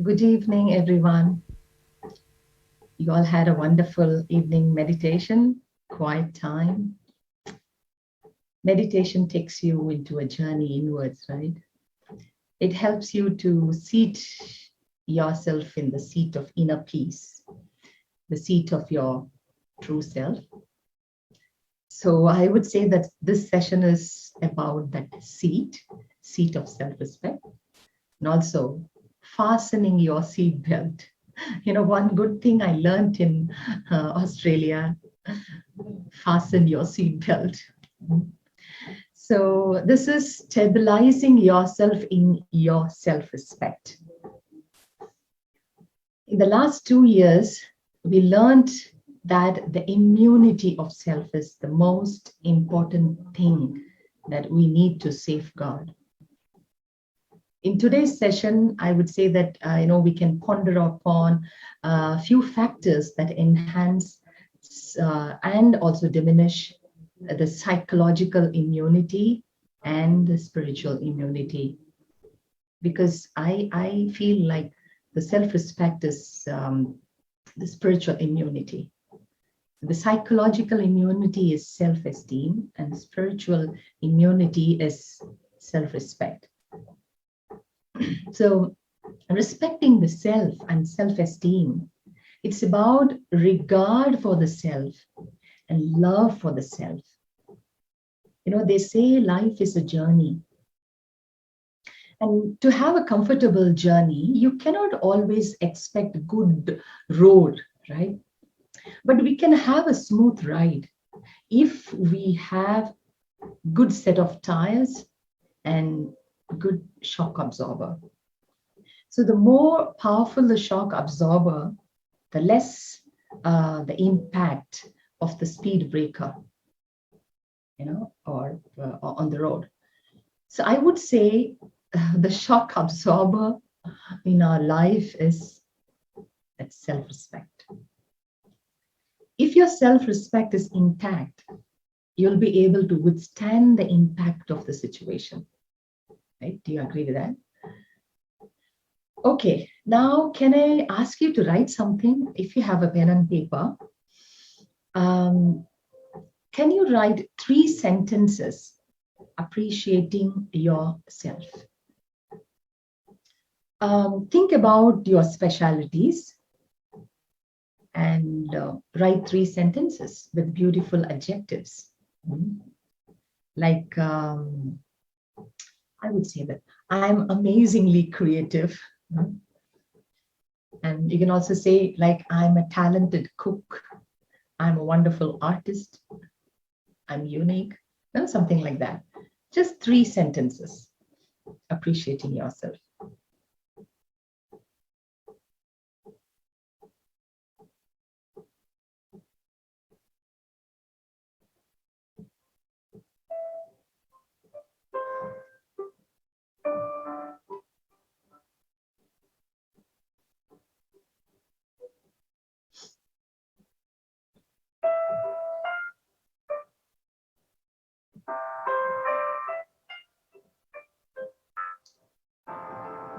Good evening, everyone. You all had a wonderful evening meditation, quiet time. Meditation takes you into a journey inwards, right? It helps you to seat yourself in the seat of inner peace, the seat of your true self. So I would say that this session is about that seat of self-respect, and also fastening your seat belt. One good thing I learned in Australia: fasten your seat belt. So, this is stabilizing yourself in your self respect. In the last 2 years, we learned that the immunity of self is the most important thing that we need to safeguard. In today's session, I would say that we can ponder upon a few factors that enhance and also diminish the psychological immunity and the spiritual immunity. Because I feel like the self-respect is the spiritual immunity. The psychological immunity is self-esteem, and spiritual immunity is self-respect. So respecting the self and self-esteem, it's about regard for the self and love for the self. They say life is a journey. And to have a comfortable journey, you cannot always expect good road, right? But we can have a smooth ride if we have good set of tires and good shock absorber. So the more powerful the shock absorber, the less the impact of the speed breaker, or on the road. So I would say the shock absorber in our life is that self-respect. If your self-respect is intact, you'll be able to withstand the impact of the situation. Right? Do you agree with that? Okay, now can I ask you to write something? If you have a pen and paper, can you write 3 sentences appreciating yourself? Think about your specialities and write 3 sentences with beautiful adjectives. Like, I would say that I'm amazingly creative. And you can also say, like, I'm a talented cook. I'm a wonderful artist. I'm unique. Something like that. Just 3 sentences appreciating yourself.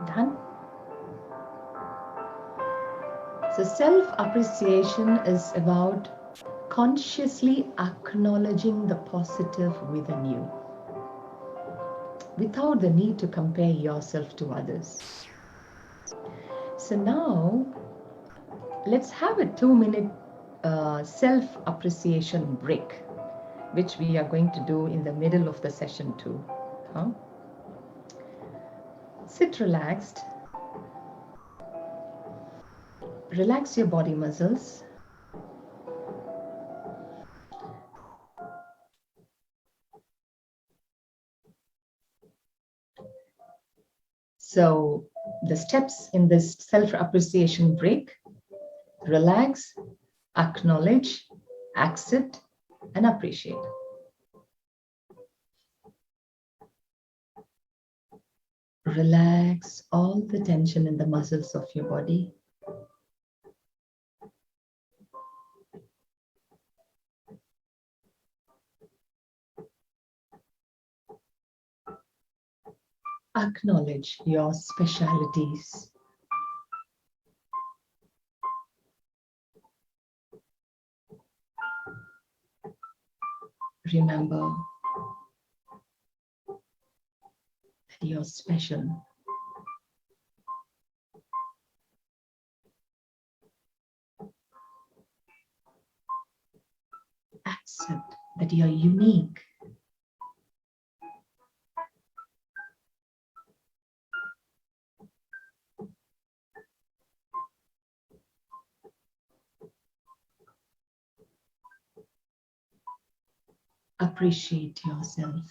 Done? So self-appreciation is about consciously acknowledging the positive within you without the need to compare yourself to others. So now let's have a 2-minute self-appreciation break, which we are going to do in the middle of the session too. Sit relaxed. Relax your body muscles. So the steps in this self-appreciation break: relax, acknowledge, accept, and appreciate. Relax all the tension in the muscles of your body. Acknowledge your specialities. Remember that you're special. Accept that you're unique. Appreciate yourself.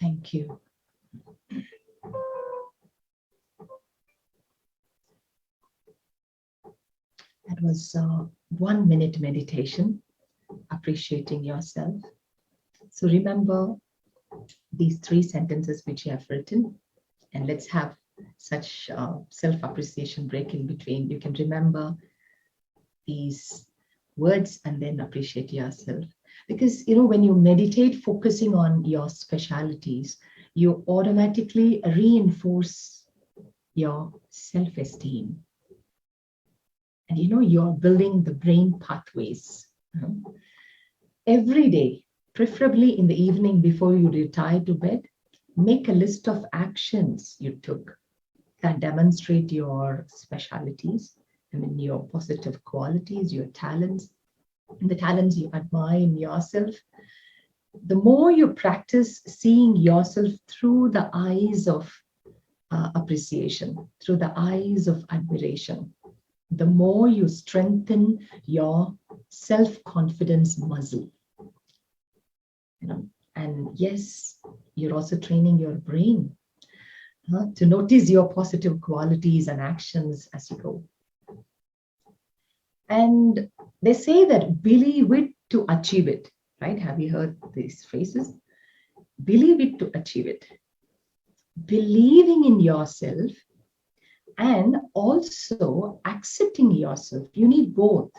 Thank you. That was a 1-minute meditation, appreciating yourself. So remember these 3 sentences which you have written, and let's have such self-appreciation break in between. You can remember these words and then appreciate yourself. Because, when you meditate focusing on your specialities, you automatically reinforce your self-esteem. And you're building the brain pathways. Every day, preferably in the evening before you retire to bed, make a list of actions you took that demonstrate your specialities, your positive qualities, your talents, and the talents you admire in yourself. The more you practice seeing yourself through the eyes of appreciation, through the eyes of admiration, the more you strengthen your self-confidence muscle. And yes, you're also training your brain to notice your positive qualities and actions as you go. And they say that believe it to achieve it, right? Have you heard these phrases? Believe it to achieve it. Believing in yourself and also accepting yourself. You need both.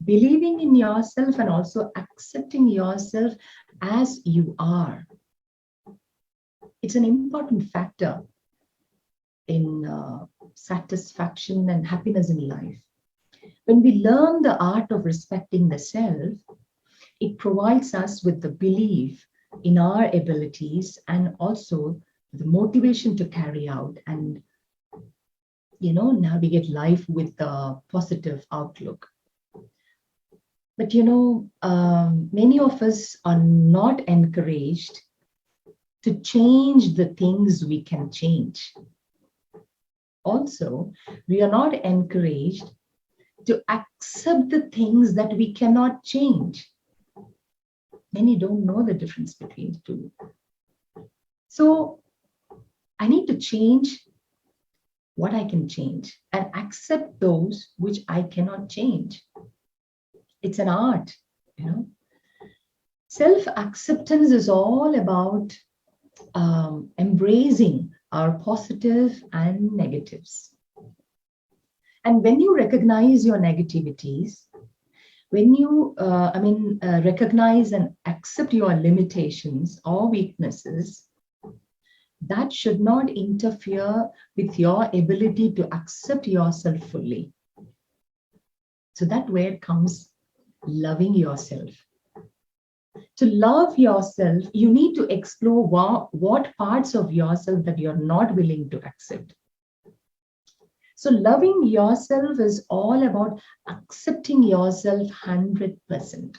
Believing in yourself and also accepting yourself as you are. It's an important factor in satisfaction and happiness in life. When we learn the art of respecting the self, it provides us with the belief in our abilities and also the motivation to carry out and navigate life with a positive outlook. But many of us are not encouraged to change the things we can change. Also, we are not encouraged to accept the things that we cannot change. Many don't know the difference between the two. So I need to change what I can change and accept those which I cannot change. It's an art, Self-acceptance is all about embracing our positive and negatives. And when you recognize your negativities, when you recognize and accept your limitations or weaknesses, that should not interfere with your ability to accept yourself fully. So that's where comes loving yourself. To love yourself, you need to explore what parts of yourself that you're not willing to accept. So loving yourself is all about accepting yourself 100%.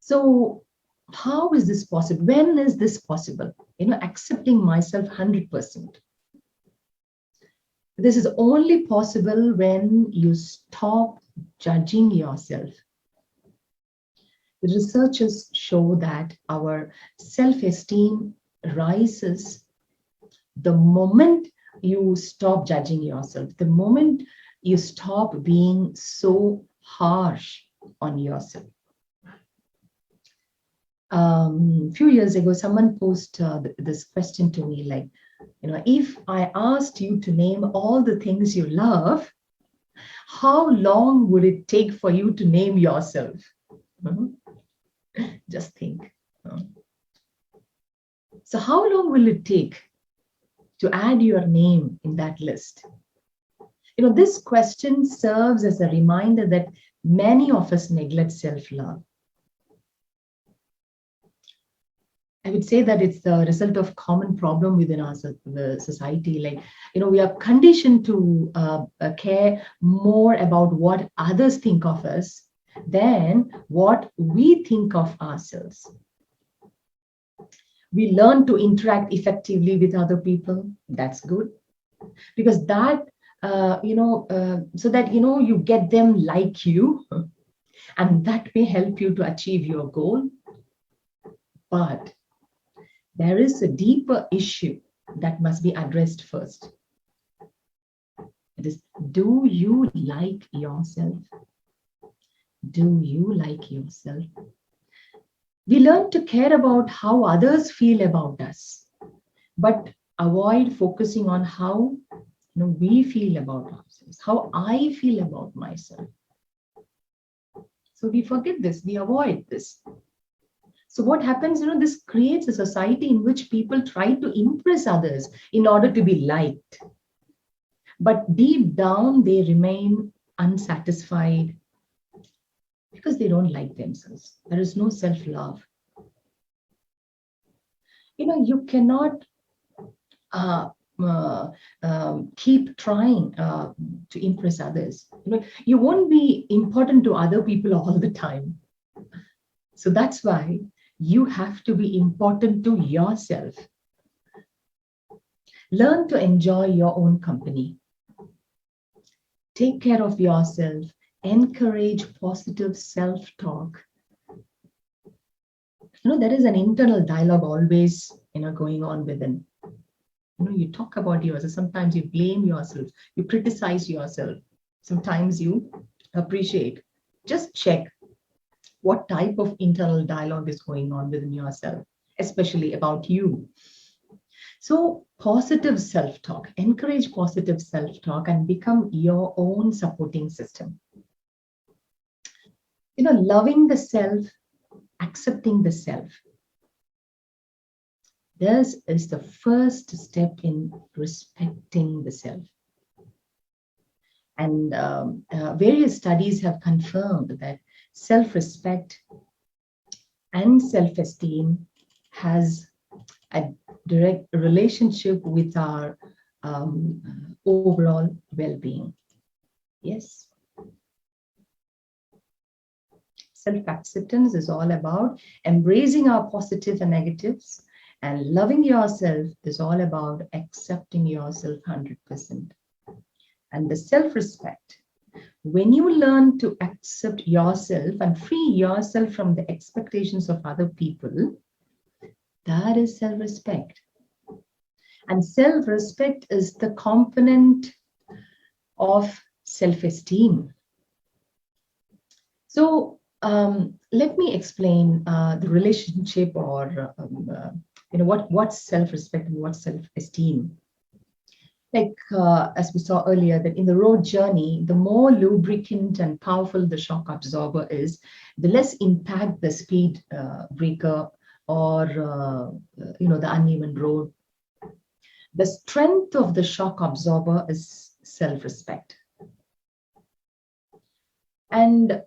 So how is this possible? When is this possible? Accepting myself 100%. This is only possible when you stop judging yourself. The researchers show that our self-esteem rises the moment you stop judging yourself, the moment you stop being so harsh on yourself. Few years ago, someone posed this question to me, like, if I asked you to name all the things you love, How long would it take for you to name yourself? Mhm. Just think. So how long will it take to add your name in that list? This question serves as a reminder that many of us neglect self-love. I would say that it's the result of common problem within our the society. Like, we are conditioned to care more about what others think of us than what we think of ourselves. We learn to interact effectively with other people. That's good, because that, so that, you get them like you, and that may help you to achieve your goal. But there is a deeper issue that must be addressed first. It is, do you like yourself? Do you like yourself? We learn to care about how others feel about us, but avoid focusing on how we feel about ourselves, how I feel about myself. So we forget this, we avoid this. So what happens, this creates a society in which people try to impress others in order to be liked. But deep down, they remain unsatisfied because they don't like themselves. There is no self-love. You cannot keep trying to impress others. You won't be important to other people all the time. So that's why you have to be important to yourself. Learn to enjoy your own company. Take care of yourself. Encourage positive self-talk. There is an internal dialogue always, going on within. You talk about yourself. Sometimes you blame yourself. You criticize yourself. Sometimes you appreciate. Just check what type of internal dialogue is going on within yourself, especially about you. So positive self-talk, encourage positive self-talk and become your own supporting system. Loving the self, accepting the self. This is the first step in respecting the self. And various studies have confirmed that self-respect and self-esteem has a direct relationship with our overall well-being. Yes. Self-acceptance is all about embracing our positive and negatives, and loving yourself is all about accepting yourself 100%. And the self-respect, when you learn to accept yourself and free yourself from the expectations of other people, that is self-respect. And self-respect is the component of self-esteem. So let me explain the relationship, or what's self-respect and what's self-esteem. Like as we saw earlier, that in the road journey, the more lubricant and powerful the shock absorber is, the less impact the speed breaker or the uneven road. The strength of the shock absorber is self-respect. And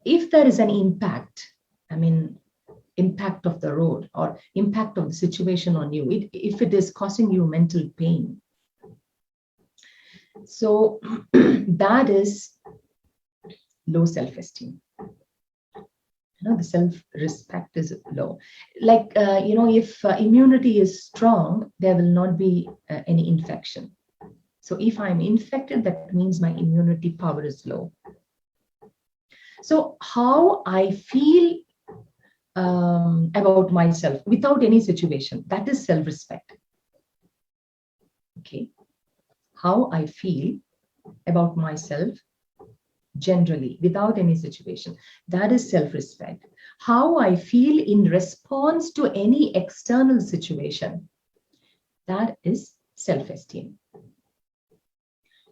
if there is an impact, impact of the road or impact of the situation on you, if it is causing you mental pain, so that is low self-esteem. The self-respect is low. Like, if immunity is strong, there will not be any infection. So if I'm infected, that means my immunity power is low. So how I feel about myself without any situation, that is self-respect. Okay. How I feel about myself generally without any situation, that is self-respect. How I feel in response to any external situation, that is self-esteem.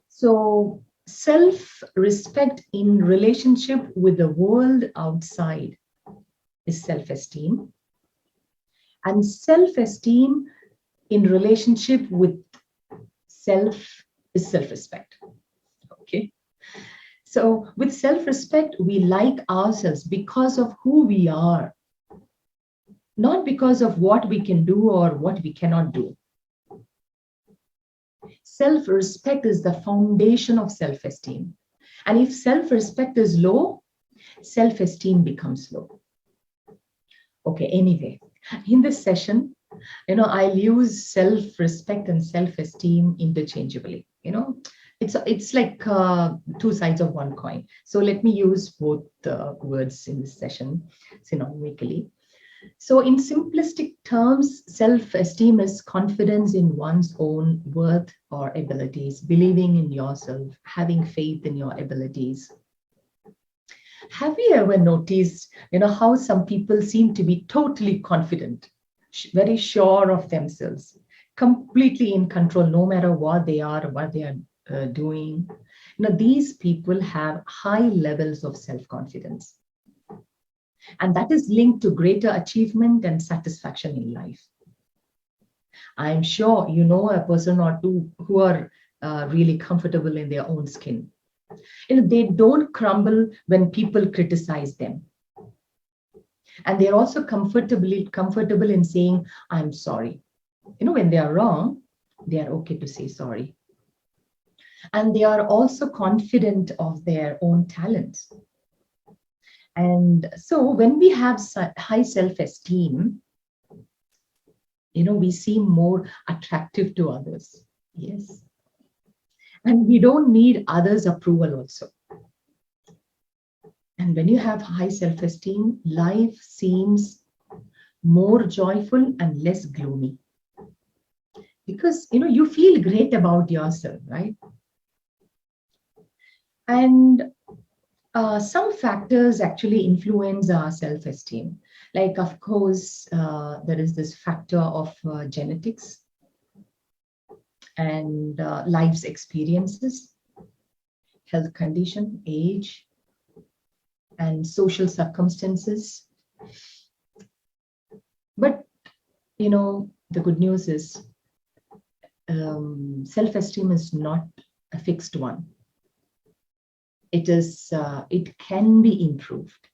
So Self-respect in relationship with the world outside is self-esteem, and self-esteem in relationship with self is self-respect. Okay. So with self-respect, we like ourselves because of who we are, not because of what we can do or what we cannot do. Self-respect is the foundation of self-esteem. And if self-respect is low, self-esteem becomes low. Okay, anyway, in this session, I'll use self-respect and self-esteem interchangeably. It's like two sides of one coin. So let me use both words in this session synonymically. So in simplistic terms, self-esteem is confidence in one's own worth or abilities, believing in yourself, having faith in your abilities. Have you ever noticed, how some people seem to be totally confident, very sure of themselves, completely in control, no matter what they are or what they are doing? These people have high levels of self-confidence. And that is linked to greater achievement and satisfaction in life. I'm sure you know a person or two who are really comfortable in their own skin. They don't crumble when people criticize them. And they're also comfortable in saying, I'm sorry. When they are wrong, they are okay to say sorry. And they are also confident of their own talents. And so when we have high self-esteem, we seem more attractive to others. Yes. And we don't need others' approval also. And when you have high self-esteem, life seems more joyful and less gloomy. Because, you feel great about yourself, right? And some factors actually influence our self-esteem. Like, of course, there is this factor of genetics and life's experiences, health condition, age, and social circumstances. But, the good news is self-esteem is not a fixed one. It can be improved.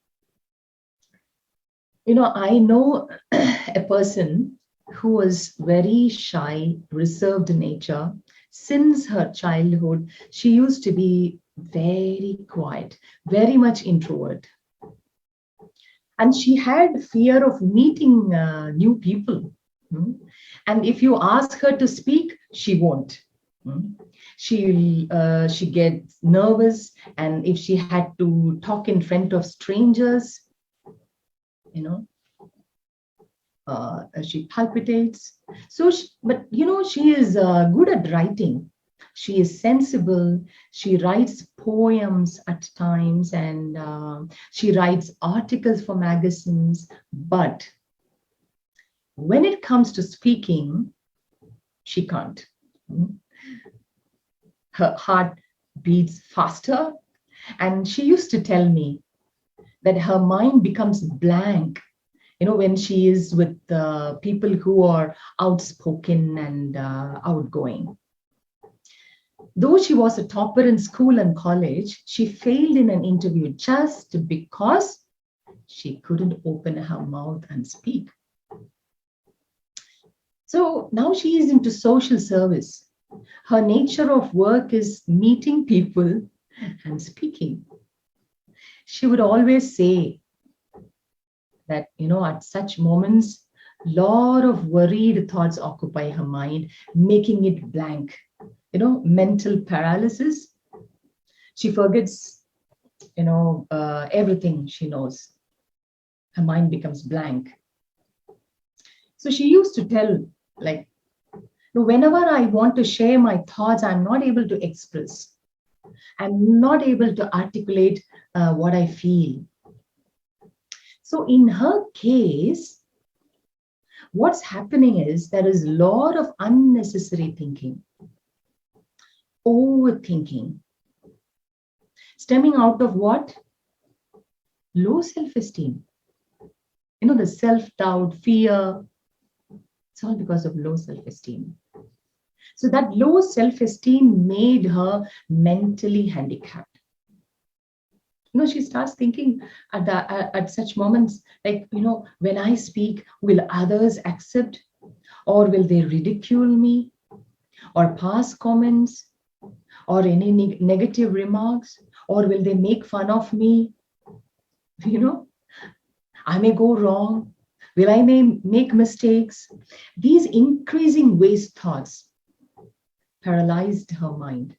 I know a person who was very shy, reserved nature. Since her childhood, she used to be very quiet, very much introvert. And she had fear of meeting new people. And if you ask her to speak, she won't. She gets nervous, and if she had to talk in front of strangers, she palpitates. So, she is good at writing. She is sensible. She writes poems at times, and she writes articles for magazines. But when it comes to speaking, she can't. Her heart beats faster. And she used to tell me that her mind becomes blank, when she is with people who are outspoken and outgoing. Though she was a topper in school and college, she failed in an interview just because she couldn't open her mouth and speak. So now she is into social service. Her nature of work is meeting people and speaking. She would always say that, at such moments, a lot of worried thoughts occupy her mind, making it blank. Mental paralysis. She forgets, everything she knows. Her mind becomes blank. So she used to tell, like, whenever I want to share my thoughts, I'm not able to express. I'm not able to articulate what I feel. So in her case, what's happening is there is a lot of unnecessary thinking, overthinking, Stemming out of what? Low self-esteem. The self-doubt, fear, it's all because of low self-esteem. So that low self-esteem made her mentally handicapped. She starts thinking at such moments like, when I speak, will others accept, or will they ridicule me, or pass comments, or any negative remarks, or will they make fun of me? I may go wrong. Will I may make mistakes? These increasing waste thoughts paralyzed her mind.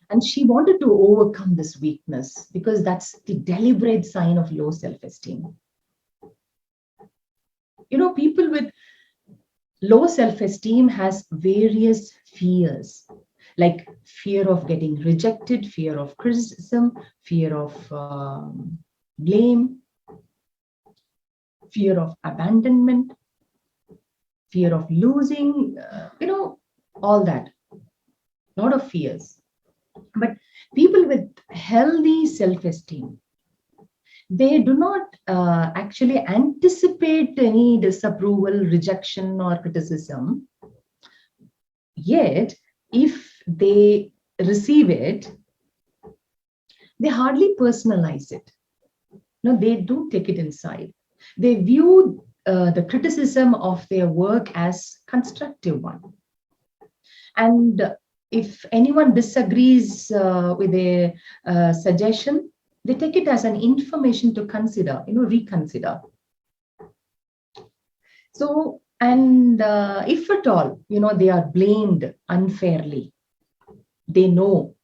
And she wanted to overcome this weakness because that's the deliberate sign of low self-esteem. People with low self-esteem has various fears, like fear of getting rejected, fear of criticism, fear of blame, fear of abandonment, fear of losing, all that. A lot of fears. But people with healthy self-esteem, they do not actually anticipate any disapproval, rejection, or criticism. Yet, if they receive it, they hardly personalize it. No, they don't take it inside. They view the criticism of their work as constructive one. And if anyone disagrees with a suggestion, they take it as an information to consider, reconsider. So, and if at all, they are blamed unfairly, they know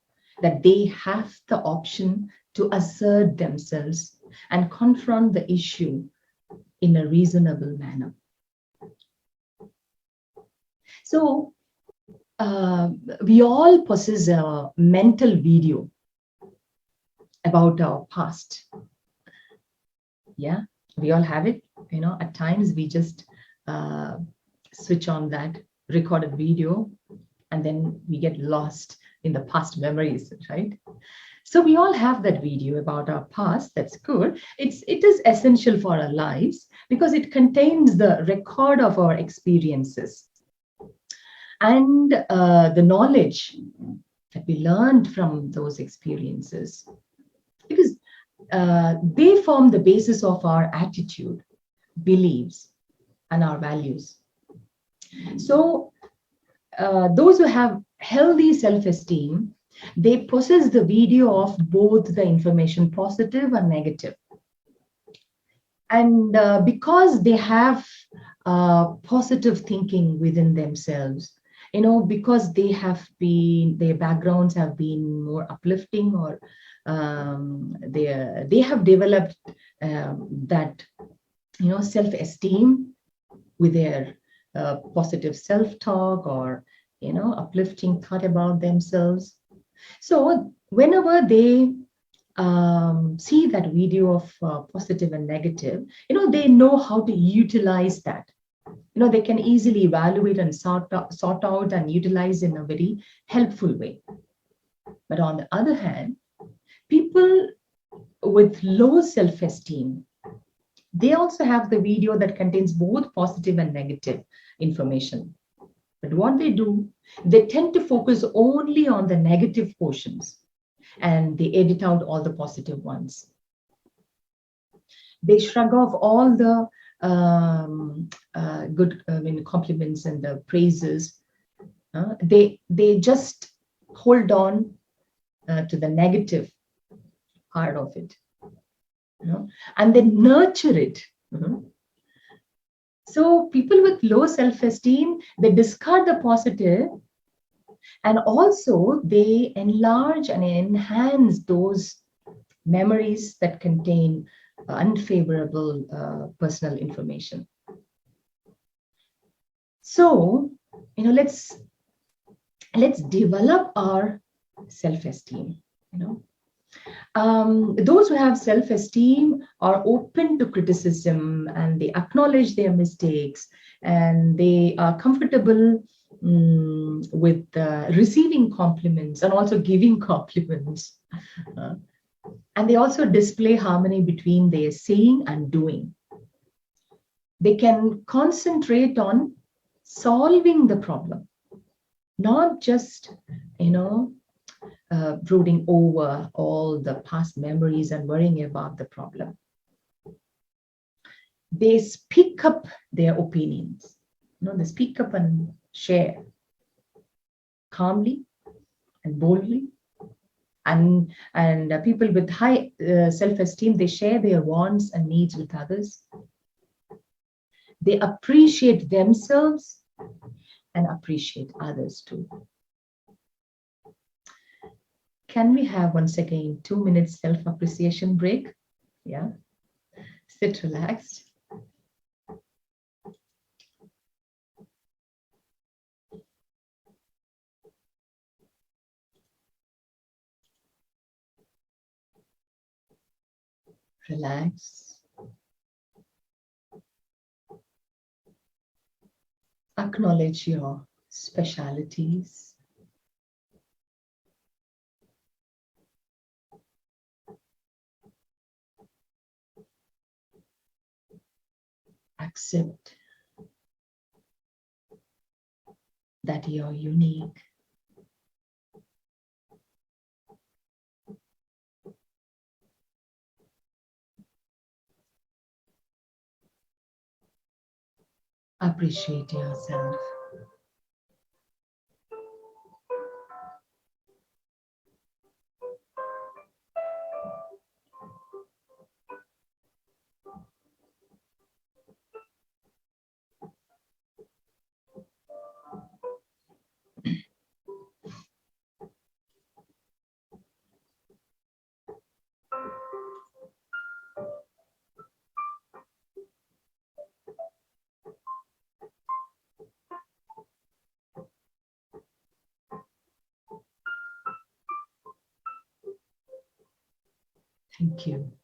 that they have the option to assert themselves and confront the issue in a reasonable manner. So, we all possess a mental video about our past. Yeah, we all have it. At times we just switch on that recorded video and then we get lost in the past memories, right? So we all have that video about our past. That's good. It is essential for our lives because it contains the record of our experiences and the knowledge that we learned from those experiences, because they form the basis of our attitude, beliefs, and our values. So those who have healthy self-esteem, they possess the video of both the information, positive and negative. And because they have positive thinking within themselves, because their backgrounds have been more uplifting, or they have developed that self-esteem with their positive self-talk or uplifting thought about themselves. So whenever they see that video of positive and negative, they know how to utilize that. They can easily evaluate and sort out and utilize in a very helpful way. But on the other hand, people with low self-esteem, they also have the video that contains both positive and negative information. But what they do, they tend to focus only on the negative portions and they edit out all the positive ones. They shrug off all the good compliments and the praises. They just hold on to the negative part of it, and they nurture it. So people with low self-esteem, they discard the positive, and also they enlarge and enhance those memories that contain unfavorable personal information. So, let's develop our self-esteem. Those who have self-esteem are open to criticism and they acknowledge their mistakes and they are comfortable with receiving compliments and also giving compliments. Uh, and they also display harmony between their saying and doing. They can concentrate on solving the problem, not just, brooding over all the past memories and worrying about the problem. They speak up their opinions. They speak up and share calmly and boldly. And people with high self-esteem, they share their wants and needs with others. They appreciate themselves and appreciate others too. Can we have once again 2 minutes self-appreciation break? Yeah. Sit relaxed. Relax. Acknowledge your specialities. Accept that you're unique. Appreciate yourself. Thank you.